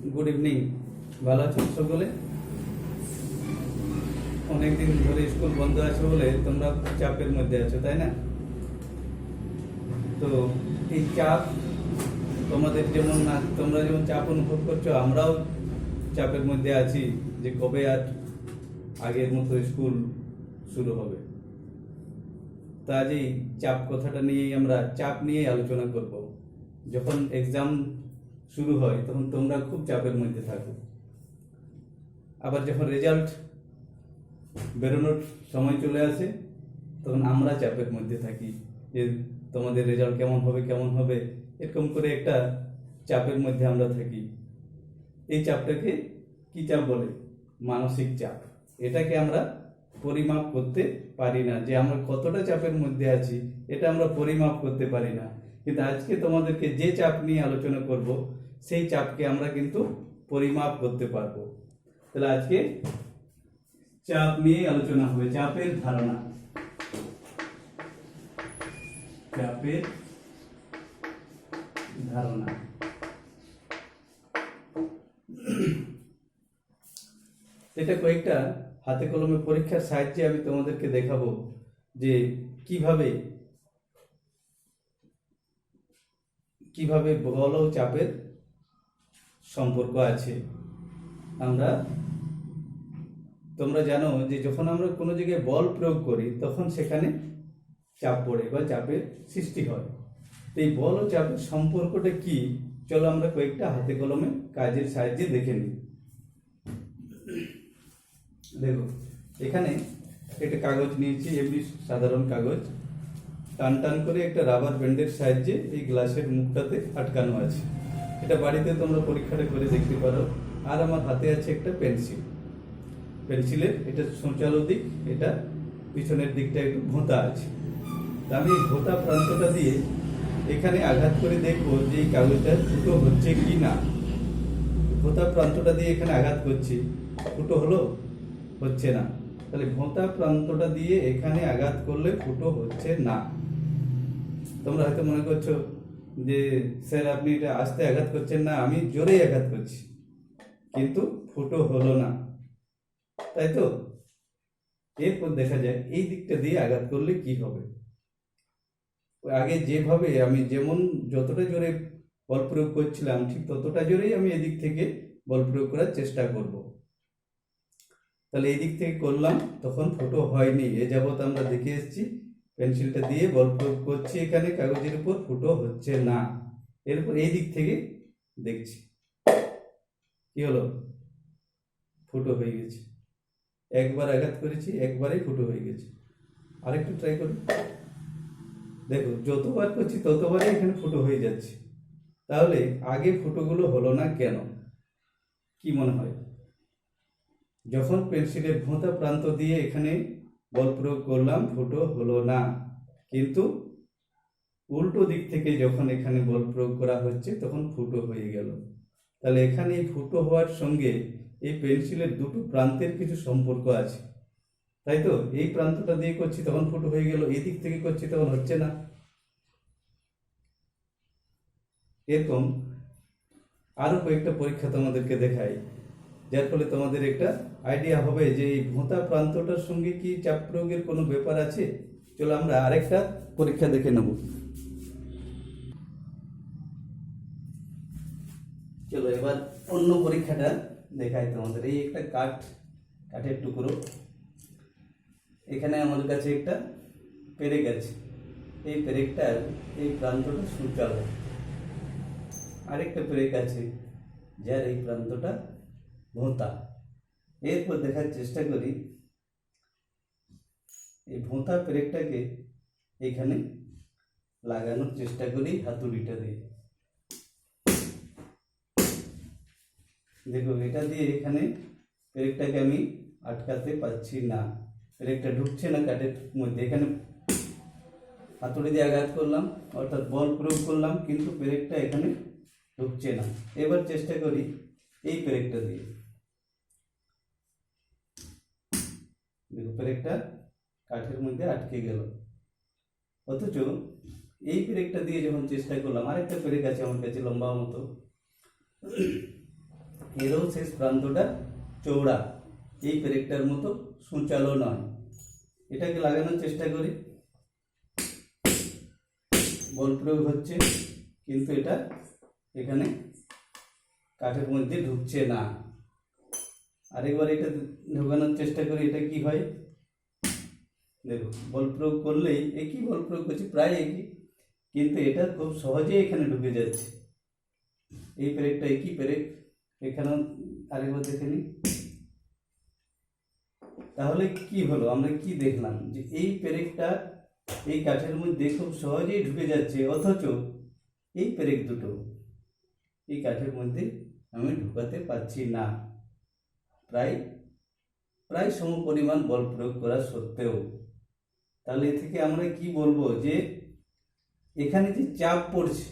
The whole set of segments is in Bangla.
Good evening. ভালো আছো সকলে? অনেকদিন ধরে স্কুল বন্ধ আছে বলে তোমরা চাপের মধ্যে আছো, তাই না? তো এই চাপ তোমাদের যেমন না, তোমরা যেমন চাপ অনুভব করছো, আমরাও চাপের মধ্যে আছি যে কবে আর আগের মতো স্কুল শুরু হবে। তো আজ এই চাপ কথাটা নিয়েই আমরা চাপ নিয়েই আলোচনা করব। যখন এক্সাম শুরু হয় তখন তোমরা খুব চাপের মধ্যে থাকো, আবার যখন রেজাল্ট বেরোনোর সময় চলে আসে তখন আমরা চাপের মধ্যে থাকি যে তোমাদের রেজাল্ট কেমন হবে এরকম করে একটা চাপের মধ্যে আমরা থাকি। এই চাপটাকে কি চাপ বলে? মানসিক চাপ। এটাকে আমরা পরিমাপ করতে পারি না, যে আমরা কতটা চাপের মধ্যে আছি এটা আমরা পরিমাপ করতে পারি না। কিন্তু আজকে তোমাদেরকে যে চাপ নিয়ে আলোচনা করব সেই চাপকে আমরা কিন্তু পরিমাপ করতে পারবো। তাহলে আজকে চাপ নিয়ে আলোচনা হবে, চাপের ধারণা। চাপের ধারণা এটা কয়েকটা হাতে কলমে পরীক্ষার সাহায্যে আমি তোমাদেরকে দেখাবো যে কিভাবে বল ও চাপের সম্পর্ক আছে। তোমরা জানো যে যখন আমরা কোনো জায়গায় বল প্রয়োগ করি তখন সেখানে চাপ পড়ে বা চাপের সৃষ্টি হয়। তো এই বল ও চাপের সম্পর্কটা কি, চলো আমরা কয়েকটা হাতে কলমে কাজের সাহায্যে দেখে নিই। দেখো, এখানে একটা কাগজ নিয়েছি, এমনি সাধারণ কাগজ। টান টান করে একটা রাবার ব্যান্ডের সাহায্যে এই গ্লাসের মুখটাতে আটকানো আছে। এটা বাড়িতে তোমরা পরীক্ষাটা করে দেখতে পারো। আর আমার হাতে আছে একটা পেন্সিলের এটা সোঁচালো দিক, এটা পিছনের দিকটা একটু ভোঁতা আছে। আমি ভোঁতা প্রান্তটা দিয়ে এখানে আঘাত করে দেখবো যে এই কাগজটা ফুটো হচ্ছে কি না। ভোঁতা প্রান্তটা দিয়ে এখানে আঘাত করছি, ফুটো হচ্ছে না। তাহলে ভোঁতা প্রান্তটা দিয়ে এখানে আঘাত করলে ফুটো হচ্ছে না। তোমরা হয়তো মনে করছো যে স্যার আপনি এটা আস্তে আঘাত করছেন না, আমি জোরেই আঘাত করছি কিন্তু ফুটো হলো না, তাই তো? এরপর দেখা যায় এই দিকটা দিয়ে আঘাত করলে কি হবে। আগে যেভাবে আমি যতটা জোরে বল প্রয়োগ করছিলাম ঠিক ততটা জোরেই আমি এদিক থেকে বল প্রয়োগ করার চেষ্টা করব। তাহলে এই দিক থেকে করলাম, তখন ফুটো হয়নি। এ যাবৎ আমরা দেখে এসেছি পেন্সিলটা দিয়ে বল প্রয়োগ করছি এখানে কাগজের উপর, ফুটো হচ্ছে না। এরপর এই দিক থেকে দেখছি কি হলো, ফুটো হয়ে গেছে। একবার আঘাত করেছি, একবারেই ফুটো হয়ে গেছে। আরেকটু ট্রাই করি। দেখো, যতবার করছি ততবারই এখানে ফুটো হয়ে যাচ্ছে। তাহলে আগে ফুটোগুলো হলো না কেন, কি মনে হয়? যখন পেন্সিলের ভোঁতা প্রান্ত দিয়ে এখানে বল প্রয়োগ করলাম ফুটো হলো না, কিন্তু উল্টো দিক থেকে যখন এখানে বল প্রয়োগ করা হচ্ছে তখন ফুটো হয়ে গেল। তাহলে এখানে এই ফুটো হওয়ার সঙ্গে এই পেন্সিলের দুটো প্রান্তের কিছু সম্পর্ক আছে, তাই তো? এই প্রান্তটা দিয়ে করছি তখন ফুটো হয়ে গেল, এই দিক থেকে করছি তখন হচ্ছে না। এরকম আরো কয়েকটা পরীক্ষা তোমাদেরকে দেখাই, যার ফলে তোমাদের একটা আইডিয়া হবে যে এই ভোঁতা প্রান্তটার সঙ্গে কি চাপ প্রয়োগের কোনো ব্যাপার আছে। চলো আমরা আরেকটা পরীক্ষা দেখে নেব। চলো এবার অন্য পরীক্ষাটা দেখাই তোমাদের। এই একটা কাঠের টুকরো, এখানে আমাদের কাছে একটা পেরেক আছে। এই পেরেকটার এই প্রান্তটা সূচালো, আরেকটা পেরেক আছে যার এই প্রান্তটা ভোঁতা। এরপর দেখার চেষ্টা করি এই ভোঁতা পেরেকটাকে এখানে লাগানোর চেষ্টা করি হাতুড়িটা দিয়ে। দেখো, এটা দিয়ে এখানে পেরেকটাকে আমি আটকাতে পারছি না, পেরেকটা ঢুকছে না কাঠের মধ্যে। এখানে হাতুড়ি দিয়ে আঘাত করলাম, অর্থাৎ বল প্রয়োগ করলাম, কিন্তু পেরেকটা এখানে ঢুকছে না। এবার চেষ্টা করি এই পেরেকটা দিয়ে। দেখো, পেরেকটা কাঠের মধ্যে আটকে গেল। অথচ এই পেরেকটা দিয়ে যখন চেষ্টা করলাম, আরেকটা পেরেক আছে আমার কাছে লম্বা মতো, এরও শেষ প্রান্তটা চৌড়া, এই পেরেকটার মতো সূচালো নয়। এটাকে লাগানোর চেষ্টা করি, বল প্রয়োগ হচ্ছে কিন্তু এটা এখানে কাঠের মধ্যে ঢুকছে না। আরেকবার এটা ঢোকানোর চেষ্টা করি, এটা কি হয় দেখো, বল প্রয়োগ করলেই একই বল প্রয়োগ করছি, প্রায় একই, কিন্তু এটা খুব সহজেই এখানে ঢুকে যাচ্ছে। এই পেরেকটা একই পেরেক, এখানেও আরেকবার দেখে নিই। তাহলে কি হলো, আমরা কি দেখলাম যে এই পেরেকটা এই কাঠের মধ্যে খুব সহজেই ঢুকে যাচ্ছে, অথচ এই পেরেক দুটো এই কাঠের মধ্যে আমি ঢুকাতে পারছি না, প্রায় প্রায় সম পরিমাণ বল প্রয়োগ করা সত্ত্বেও। তাহলে এ থেকে আমরা কি বলবো, যে এখানে যে চাপ পড়ছে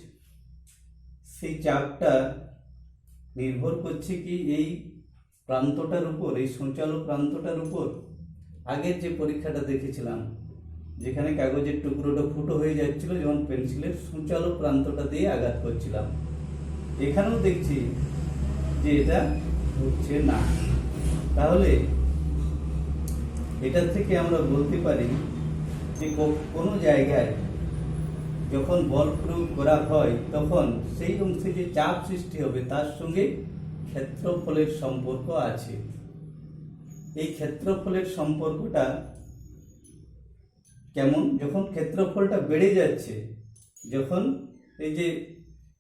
সেই চাপটা নির্ভর করছে কি এই প্রান্তটার উপর, এই সঞ্চালো প্রান্তটার উপর। আগের যে পরীক্ষাটা দেখেছিলাম যেখানে কাগজের টুকরোটা ফুটো হয়ে যাচ্ছিল যখন পেন্সিলের সূচালো প্রান্তটা দিয়ে আঘাত করছিলাম, এখানেও দেখছি যে এটা হচ্ছে না। তাহলে এটা থেকে আমরা বলতে পারি যে কোনো জায়গায় যখন বল প্রয়োগ করা হয় তখন সেই অংশে যে চাপ সৃষ্টি হবে তার সঙ্গে ক্ষেত্রফলের সম্পর্ক আছে। এই ক্ষেত্রফলের সম্পর্কটা কেমন, যখন ক্ষেত্রফলটা বেড়ে যাচ্ছে, যখন এই যে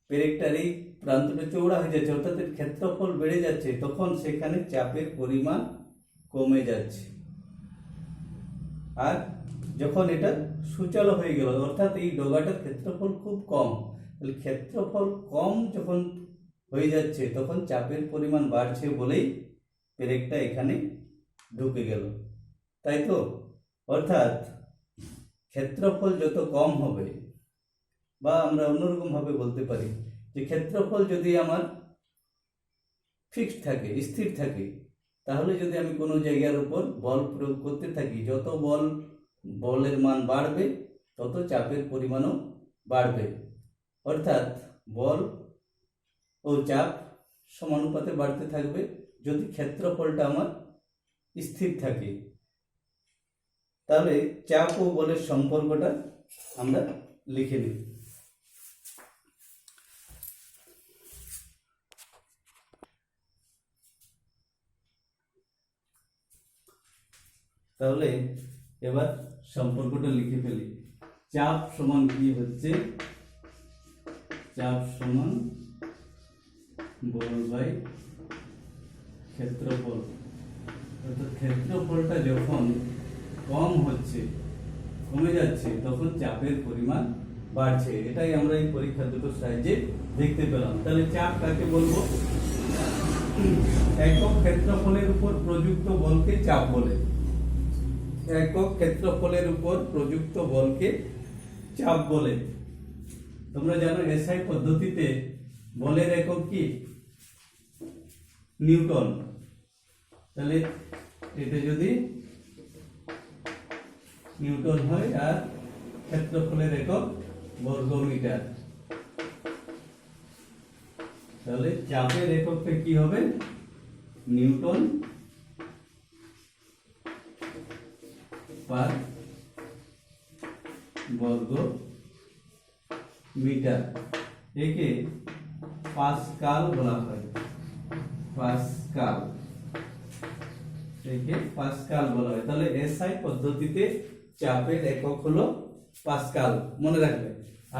পেরেকটার এই প্রান্তটা চৌড়া হয়ে যাচ্ছে অর্থাৎ এর ক্ষেত্রফল বেড়ে যাচ্ছে, তখন সেখানে চাপের পরিমাণ কমে যাচ্ছে। আর যখন এটা সূচালো হয়ে গেল অর্থাৎ এই ডগাটার ক্ষেত্রফল খুব কম, তাহলে ক্ষেত্রফল কম যখন হয়ে যাচ্ছে তখন চাপের পরিমাণ বাড়ছে বলেই পেরেকটা এখানে ঢুকে গেল, তাই তো? অর্থাৎ ক্ষেত্রফল যত কম হবে, বা আমরা অন্যরকম ভাবে বলতে পারি যে ক্ষেত্রফল যদি আমার ফিক্সড থাকে, স্থির থাকে, তাহলে যদি আমি কোনো জায়গার উপর বল প্রয়োগ করতে থাকি, যত বলের মান বাড়বে তত চাপের পরিমাণও বাড়বে। অর্থাৎ বল ও চাপ সমানুপাতে বাড়তে থাকবে যদি ক্ষেত্রফলটা আমার স্থির থাকে। তাহলে চাপ ও বলের সম্পর্কটা আমরা লিখে নিই। তাহলে এবার সম্পর্কটা লিখে ফেলি। চাপ সমান কি হচ্ছে, চাপ সমান বল বাই ক্ষেত্রফল। অর্থাৎ ক্ষেত্রফলটা যখন কম হচ্ছে, কমে যাচ্ছে, তখন চাপের পরিমাণ বাড়ছে। এটাই আমরা এই পরীক্ষা দুটোর সাহায্যে দেখতে পেলাম। তাহলে চাপ কাকে বলবো? একক ক্ষেত্রফলের উপর প্রযুক্ত বলকে চাপ বলে। একক ক্ষেত্রফলের উপর প্রযুক্ত বলকে চাপ বলে। তোমরা জানো এসআই পদ্ধতিতে বলের একক কি? নিউটন। তাহলে এটা যদি নিউটন হয় আর ক্ষেত্রফলের একক বর্গমিটার, তাহলে চাপের এককটা কি হবে? নিউটন পার বর্গ মিটার। একে পাস্কাল বলা হয়, পাস্কাল, একে পাস্কাল বলা হয়। তাহলে এসআই পদ্ধতিতে চাপের একক হলো পাস্কাল, মনে রাখবে।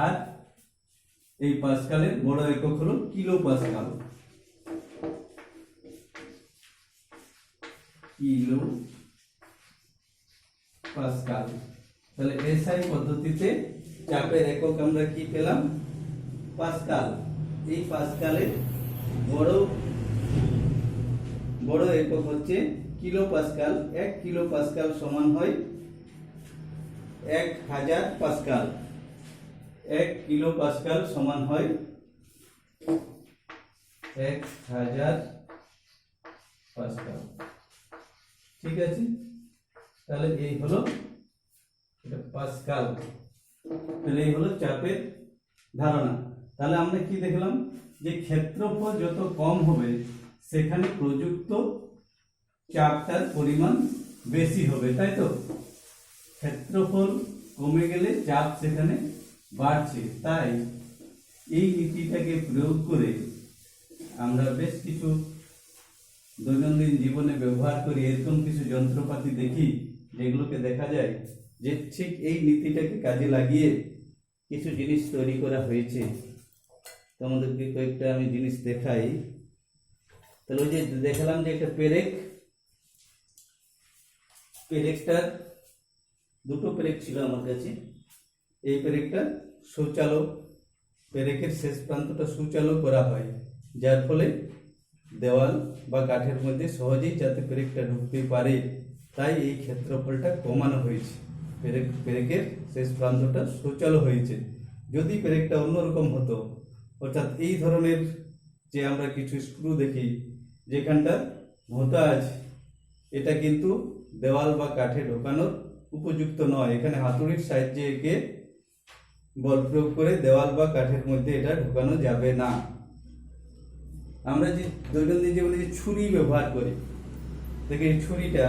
আর এই পাস্কালের বড় একক হলো কিলো পাস্কাল, কিলো পাস্কাল। তাহলে এসআই পদ্ধতিতে চাপের একক আমরা কি পেলাম? পাস্কাল। এই পাস্কালের বড় একক হচ্ছে কিলো পাস্কাল। 1 কিলো পাস্কাল সমান হয় 1000 পাস্কাল। 1 কিলো পাস্কাল সমান হয় 1000 পাস্কাল। ঠিক আছে, তাহলে এই হলো এটা পাস্কাল। তাহলে এই হলো চাপের ধারণা। তাহলে আমরা কি দেখলাম যে ক্ষেত্রফল যত কম হবে সেখানে প্রযুক্ত চাপটার পরিমাণ বেশি হবে, তাই তো? ক্ষেত্রফল কমে গেলে চাপ সেখানে বাড়ছে। তাই এই নীতিটাকে প্রয়োগ করে আমরা বেশ কিছু দৈনন্দিন জীবনে ব্যবহার করি, এরকম কিছু যন্ত্রপাতি দেখি যেগুলোকে দেখা যায় যে ঠিক এই নীতিটাকে কাজে লাগিয়ে কিছু জিনিস তৈরি করা হয়েছে। তোমাদেরকে কয়েকটা আমি জিনিস দেখাই। তাহলে ওই যে দেখালাম যে একটা পেরেকটার দুটো পেরেক ছিল আমার কাছে। এই পেরেকটা সুচালক, পেরেকের শেষ প্রান্তটা সুচালক করা হয়, যার ফলে দেওয়াল বা কাঠের মধ্যে সহজেই যাতে পেরেকটা ঢুকতে পারে, তাই এই ক্ষেত্রফলটা কমানো হয়েছে। পেরেকের শেষ প্রান্তটা সুচালু হয়েছে। যদি পেরেকটা অন্যরকম হতো, অর্থাৎ এই ধরনের যে আমরা কিছু স্ক্রু দেখি যেখানটা ভোঁতা আছে, এটা কিন্তু দেওয়াল বা কাঠে ঢোকানোর উপযুক্ত নয়। এখানে হাতুড়ির সাহায্যে একে বল প্রয়োগ করে দেওয়াল বা কাঠের মধ্যে এটা ঢোকানো যাবে না। আমরা যে দৈনন্দিন জীবনে যে ছুরি ব্যবহার করি, দেখে এই ছুরিটা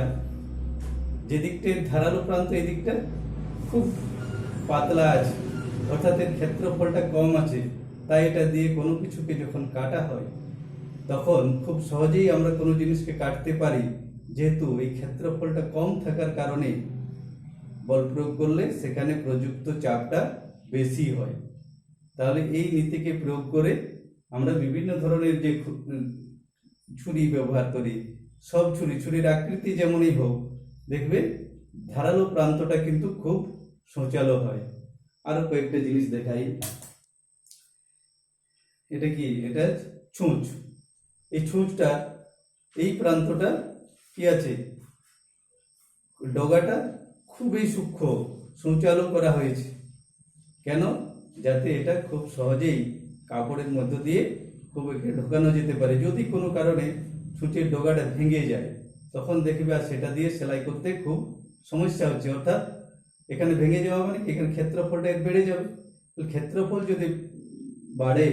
যে দিকটার ধারালো প্রান্ত এই দিকটা খুব পাতলা আছে, অর্থাৎ এর ক্ষেত্রফলটা কম আছে, তাই এটা দিয়ে কোনো কিছুকে যখন কাটা হয় তখন খুব সহজেই আমরা কোনো জিনিসকে কাটতে পারি, যেহেতু এই ক্ষেত্রফলটা কম থাকার কারণে বল প্রয়োগ করলে সেখানে প্রযুক্ত চাপটা বেশি হয়। তাহলে এই নীতিকে প্রয়োগ করে আমরা বিভিন্ন ধরনের যে ছুরি ব্যবহার করি, সব ছুরির আকৃতি যেমনই হোক, দেখবে ধারালো প্রান্তটা কিন্তু খুব সূচালো হয়। আরো কয়েকটা জিনিস দেখাই। এটা কি? এটা ছুঁচ। এই ছুঁচটা এই প্রান্তটা কি আছে, ডগাটা খুবই সূক্ষ্ম সূচালো করা হয়েছে। কেন? যাতে এটা খুব সহজেই কাপড়ের মধ্য দিয়ে খুব একে ঢোকানো যেতে পারে। যদি কোনো কারণে ছুঁচের ডগাটা ভেঙে যায়, তখন দেখবে আর সেটা দিয়ে সেলাই করতে খুব সমস্যা হচ্ছে। অর্থাৎ এখানে ভেঙে যাওয়া মানে এখানে ক্ষেত্রফলটা বেড়ে যাবে। ক্ষেত্রফল যদি বাড়ে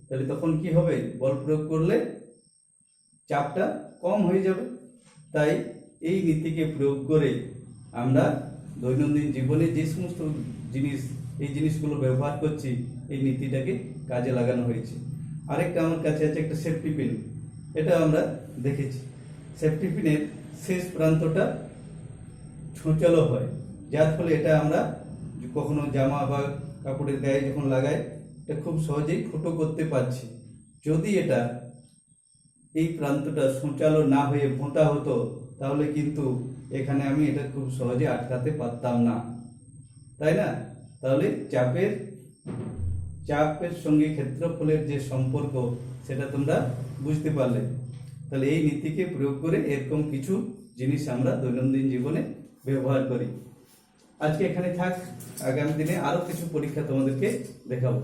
তাহলে তখন কি হবে? বল প্রয়োগ করলে চাপটা কম হয়ে যাবে। তাই এই নীতিকে প্রয়োগ করে আমরা দৈনন্দিন জীবনে যে সমস্ত এই জিনিসগুলো ব্যবহার করছি, এই নীতিটাকে কাজে লাগানো হয়েছে। আরেকটা আমার কাছে আছে একটা সেফটি পিন। এটা আমরা দেখেছি, সেফটি পিনের শেষ প্রান্তটা ছোঁচালো হয়, যার ফলে এটা আমরা কখনো জামা বা কাপড়ের গায়ে যখন লাগাই, এটা খুব সহজেই ফুটো করতে পারছি। যদি এটা এই প্রান্তটা সূচালো না হয়ে ভোঁতা হতো, তাহলে কিন্তু এখানে আমি এটা খুব সহজে আটকাতে পারতাম না, তাই না? তাহলে চাপের সঙ্গে ক্ষেত্রফলের যে সম্পর্ক, সেটা তোমরা বুঝতে পারলে। তাহলে এই নীতিকে প্রয়োগ করে এরকম কিছু জিনিস আমরা দৈনন্দিন জীবনে ব্যবহার করি। আজকে এখানে থাক, আগামী দিনে আরো কিছু পরীক্ষা তোমাদেরকে দেখাবো।